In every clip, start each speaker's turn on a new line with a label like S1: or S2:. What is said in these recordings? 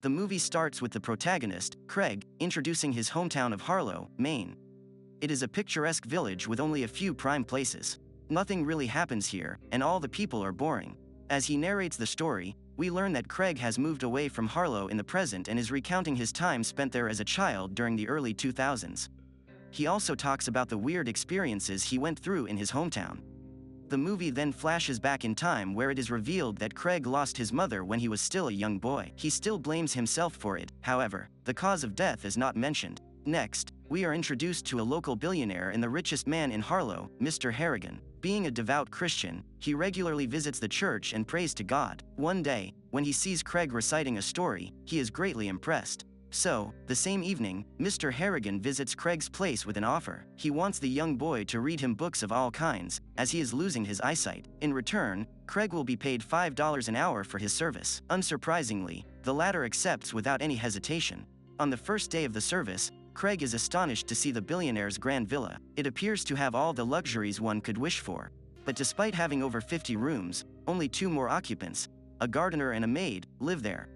S1: The movie starts with the protagonist, Craig, introducing his hometown of Harlow, Maine. It is a picturesque village with only a few prime places. Nothing really happens here, and all the people are boring. As he narrates the story, we learn that Craig has moved away from Harlow in the present and is recounting his time spent there as a child during the early 2000s. He also talks about the weird experiences he went through in his hometown. The movie then flashes back in time where it is revealed that Craig lost his mother when he was still a young boy. He still blames himself for it, however, the cause of death is not mentioned. Next, we are introduced to a local billionaire and the richest man in Harlow, Mr. Harrigan. Being a devout Christian, he regularly visits the church and prays to God. One day, when he sees Craig reciting a story, he is greatly impressed. So, the same evening, Mr. Harrigan visits Craig's place with an offer. He wants the young boy to read him books of all kinds, as he is losing his eyesight. In return, Craig will be paid $5 an hour for his service. Unsurprisingly, the latter accepts without any hesitation. On the first day of the service, Craig is astonished to see the billionaire's grand villa. It appears to have all the luxuries one could wish for. But despite having over 50 rooms, only 2 more occupants, a gardener and a maid, live there.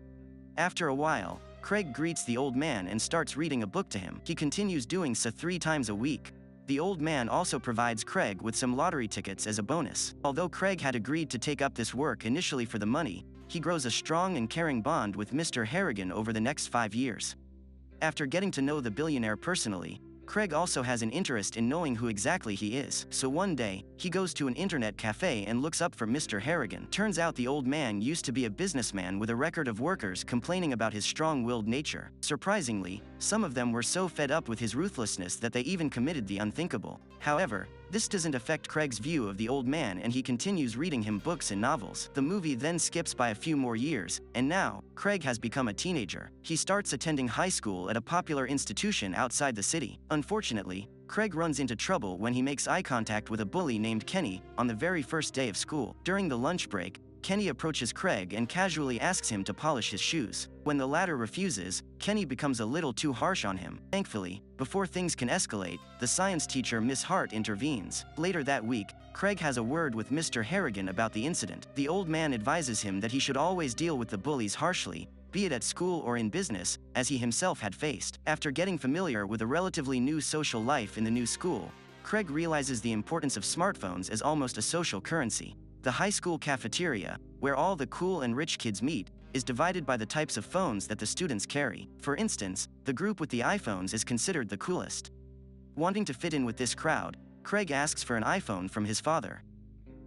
S1: After a while, Craig greets the old man and starts reading a book to him. He continues doing so 3 times a week. The old man also provides Craig with some lottery tickets as a bonus. Although Craig had agreed to take up this work initially for the money, he grows a strong and caring bond with Mr. Harrigan over the next 5 years. After getting to know the billionaire personally, Craig also has an interest in knowing who exactly he is. So one day, he goes to an internet cafe and looks up for Mr. Harrigan. Turns out the old man used to be a businessman with a record of workers complaining about his strong-willed nature. Surprisingly, some of them were so fed up with his ruthlessness that they even committed the unthinkable. However, this doesn't affect Craig's view of the old man and he continues reading him books and novels. The movie then skips by a few more years, and now, Craig has become a teenager. He starts attending high school at a popular institution outside the city. Unfortunately, Craig runs into trouble when he makes eye contact with a bully named Kenny on the very first day of school. During the lunch break, Kenny approaches Craig and casually asks him to polish his shoes. When the latter refuses, Kenny becomes a little too harsh on him. Thankfully, before things can escalate, the science teacher Miss Hart intervenes. Later that week, Craig has a word with Mr. Harrigan about the incident. The old man advises him that he should always deal with the bullies harshly, be it at school or in business, as he himself had faced. After getting familiar with a relatively new social life in the new school, Craig realizes the importance of smartphones as almost a social currency. The high school cafeteria, where all the cool and rich kids meet, is divided by the types of phones that the students carry. For instance, the group with the iPhones is considered the coolest. Wanting to fit in with this crowd, Craig asks for an iPhone from his father.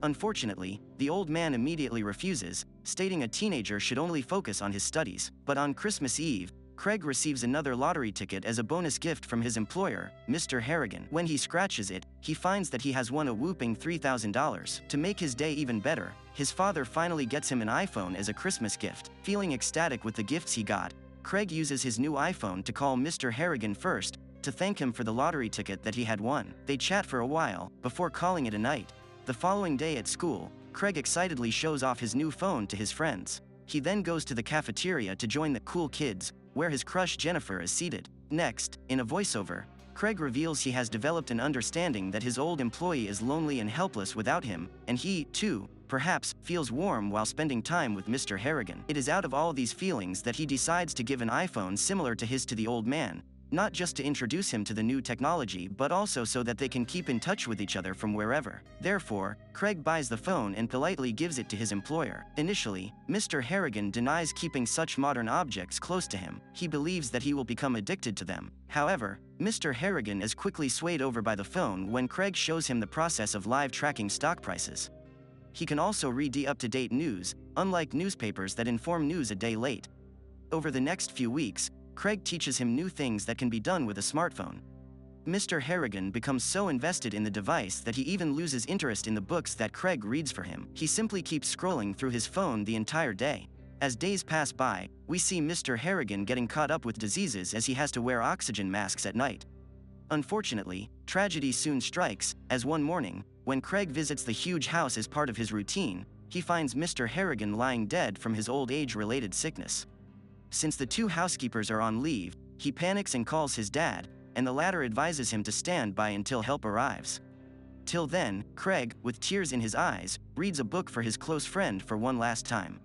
S1: Unfortunately, the old man immediately refuses, stating a teenager should only focus on his studies. But on Christmas Eve, Craig receives another lottery ticket as a bonus gift from his employer, Mr. Harrigan. When he scratches it, he finds that he has won a whopping $3,000. To make his day even better, his father finally gets him an iPhone as a Christmas gift. Feeling ecstatic with the gifts he got, Craig uses his new iPhone to call Mr. Harrigan first, to thank him for the lottery ticket that he had won. They chat for a while, before calling it a night. The following day at school, Craig excitedly shows off his new phone to his friends. He then goes to the cafeteria to join the cool kids, where his crush Jennifer is seated. Next, in a voiceover, Craig reveals he has developed an understanding that his old employee is lonely and helpless without him, and he, too, perhaps, feels warm while spending time with Mr. Harrigan. It is out of all these feelings that he decides to give an iPhone similar to his to the old man, not just to introduce him to the new technology but also so that they can keep in touch with each other from wherever. Therefore, Craig buys the phone and politely gives it to his employer. Initially, Mr. Harrigan denies keeping such modern objects close to him. He believes that he will become addicted to them. However, Mr. Harrigan is quickly swayed over by the phone when Craig shows him the process of live tracking stock prices. He can also read the up-to-date news, unlike newspapers that inform news a day late. Over the next few weeks, Craig teaches him new things that can be done with a smartphone. Mr. Harrigan becomes so invested in the device that he even loses interest in the books that Craig reads for him. He simply keeps scrolling through his phone the entire day. As days pass by, we see Mr. Harrigan getting caught up with diseases as he has to wear oxygen masks at night. Unfortunately, tragedy soon strikes, as one morning, when Craig visits the huge house as part of his routine, he finds Mr. Harrigan lying dead from his old age-related sickness. Since the 2 housekeepers are on leave, he panics and calls his dad, and the latter advises him to stand by until help arrives. Till then, Craig, with tears in his eyes, reads a book for his close friend for one last time.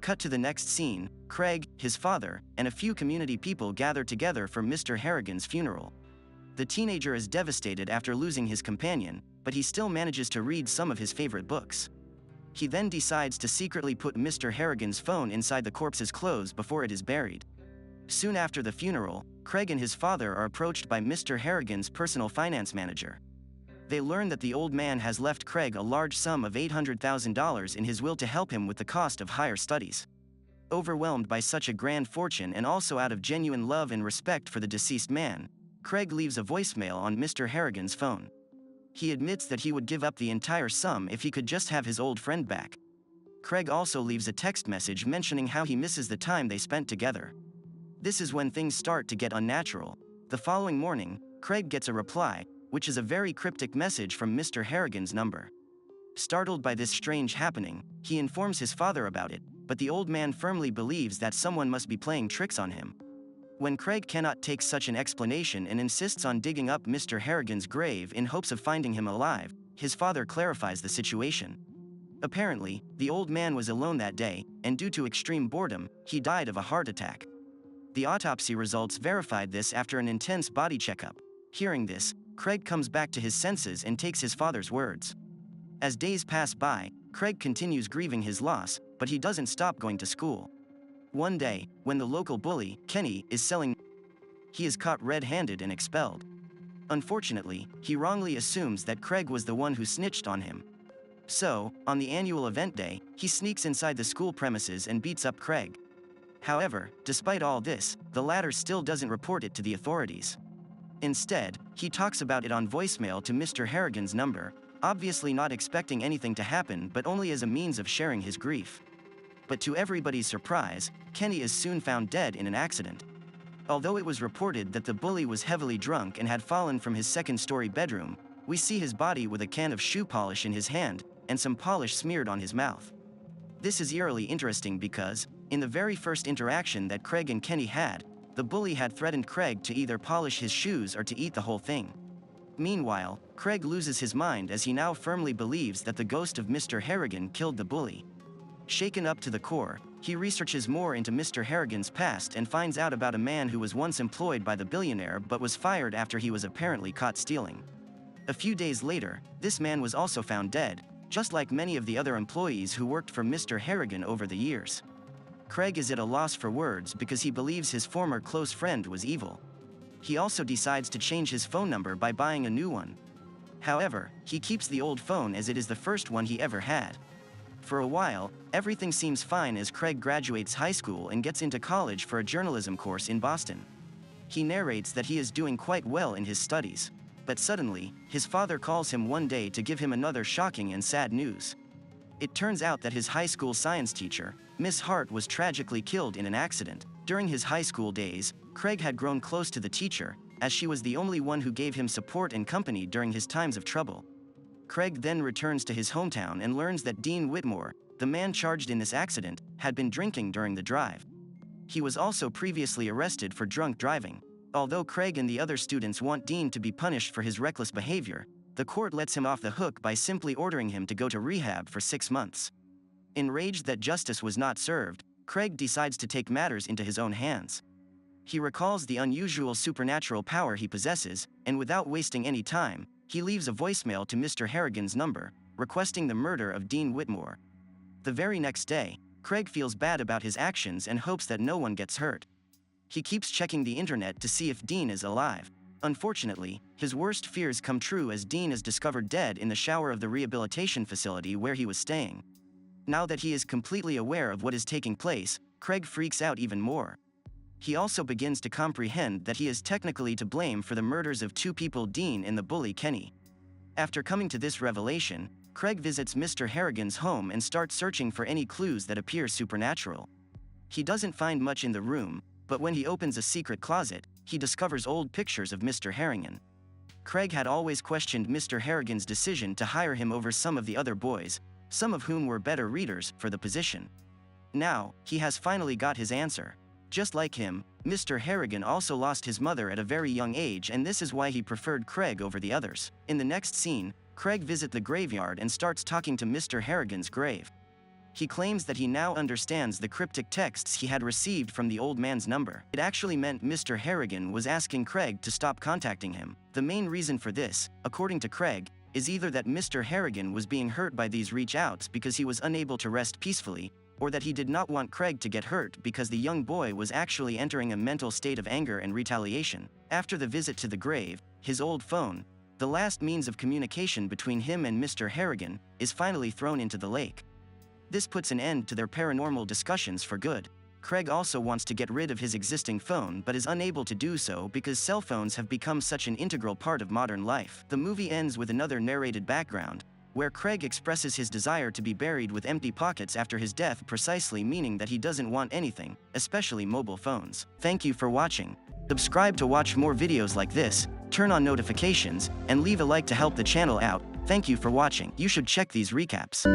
S1: Cut to the next scene, Craig, his father, and a few community people gather together for Mr. Harrigan's funeral. The teenager is devastated after losing his companion, but he still manages to read some of his favorite books. He then decides to secretly put Mr. Harrigan's phone inside the corpse's clothes before it is buried. Soon after the funeral, Craig and his father are approached by Mr. Harrigan's personal finance manager. They learn that the old man has left Craig a large sum of $800,000 in his will to help him with the cost of higher studies. Overwhelmed by such a grand fortune and also out of genuine love and respect for the deceased man, Craig leaves a voicemail on Mr. Harrigan's phone. He admits that he would give up the entire sum if he could just have his old friend back. Craig also leaves a text message mentioning how he misses the time they spent together. This is when things start to get unnatural. The following morning, Craig gets a reply, which is a very cryptic message from Mr. Harrigan's number. Startled by this strange happening, he informs his father about it, but the old man firmly believes that someone must be playing tricks on him. When Craig cannot take such an explanation and insists on digging up Mr. Harrigan's grave in hopes of finding him alive, his father clarifies the situation. Apparently, the old man was alone that day, and due to extreme boredom, he died of a heart attack. The autopsy results verified this after an intense body checkup. Hearing this, Craig comes back to his senses and takes his father's words. As days pass by, Craig continues grieving his loss, but he doesn't stop going to school. One day, when the local bully, Kenny, is selling, he is caught red-handed and expelled. Unfortunately, he wrongly assumes that Craig was the one who snitched on him. So, on the annual event day, he sneaks inside the school premises and beats up Craig. However, despite all this, the latter still doesn't report it to the authorities. Instead, he talks about it on voicemail to Mr. Harrigan's number, obviously not expecting anything to happen but only as a means of sharing his grief. But to everybody's surprise, Kenny is soon found dead in an accident. Although it was reported that the bully was heavily drunk and had fallen from his second-story bedroom, we see his body with a can of shoe polish in his hand and some polish smeared on his mouth. This is eerily interesting because, in the very first interaction that Craig and Kenny had, the bully had threatened Craig to either polish his shoes or to eat the whole thing. Meanwhile, Craig loses his mind as he now firmly believes that the ghost of Mr. Harrigan killed the bully. Shaken up to the core, he researches more into Mr. Harrigan's past and finds out about a man who was once employed by the billionaire but was fired after he was apparently caught stealing. A few days later, this man was also found dead, just like many of the other employees who worked for Mr. Harrigan over the years. Craig is at a loss for words because he believes his former close friend was evil. He also decides to change his phone number by buying a new one. However, he keeps the old phone as it is the first one he ever had. For a while, everything seems fine as Craig graduates high school and gets into college for a journalism course in Boston. He narrates that he is doing quite well in his studies. But suddenly, his father calls him one day to give him another shocking and sad news. It turns out that his high school science teacher, Miss Hart, was tragically killed in an accident. During his high school days, Craig had grown close to the teacher, as she was the only one who gave him support and company during his times of trouble. Craig then returns to his hometown and learns that Dean Whitmore, the man charged in this accident, had been drinking during the drive. He was also previously arrested for drunk driving. Although Craig and the other students want Dean to be punished for his reckless behavior, the court lets him off the hook by simply ordering him to go to rehab for 6 months. Enraged that justice was not served, Craig decides to take matters into his own hands. He recalls the unusual supernatural power he possesses, and without wasting any time, he leaves a voicemail to Mr. Harrigan's number, requesting the murder of Dean Whitmore. The very next day, Craig feels bad about his actions and hopes that no one gets hurt. He keeps checking the internet to see if Dean is alive. Unfortunately, his worst fears come true as Dean is discovered dead in the shower of the rehabilitation facility where he was staying. Now that he is completely aware of what is taking place, Craig freaks out even more. He also begins to comprehend that he is technically to blame for the murders of 2 people, Dean and the bully Kenny. After coming to this revelation, Craig visits Mr. Harrigan's home and starts searching for any clues that appear supernatural. He doesn't find much in the room, but when he opens a secret closet, he discovers old pictures of Mr. Harrigan. Craig had always questioned Mr. Harrigan's decision to hire him over some of the other boys, some of whom were better readers for the position. Now, he has finally got his answer. Just like him, Mr. Harrigan also lost his mother at a very young age, and this is why he preferred Craig over the others. In the next scene, Craig visits the graveyard and starts talking to Mr. Harrigan's grave. He claims that he now understands the cryptic texts he had received from the old man's number. It actually meant Mr. Harrigan was asking Craig to stop contacting him. The main reason for this, according to Craig, is either that Mr. Harrigan was being hurt by these reach-outs because he was unable to rest peacefully, or that he did not want Craig to get hurt because the young boy was actually entering a mental state of anger and retaliation. After the visit to the grave, his old phone, the last means of communication between him and Mr. Harrigan, is finally thrown into the lake. This puts an end to their paranormal discussions for good. Craig also wants to get rid of his existing phone but is unable to do so because cell phones have become such an integral part of modern life. The movie ends with another narrated background, where Craig expresses his desire to be buried with empty pockets after his death, precisely meaning that he doesn't want anything, especially mobile phones. Thank you for watching. Subscribe to watch more videos like this, turn on notifications, and leave a like to help the channel out. Thank you for watching. You should check these recaps.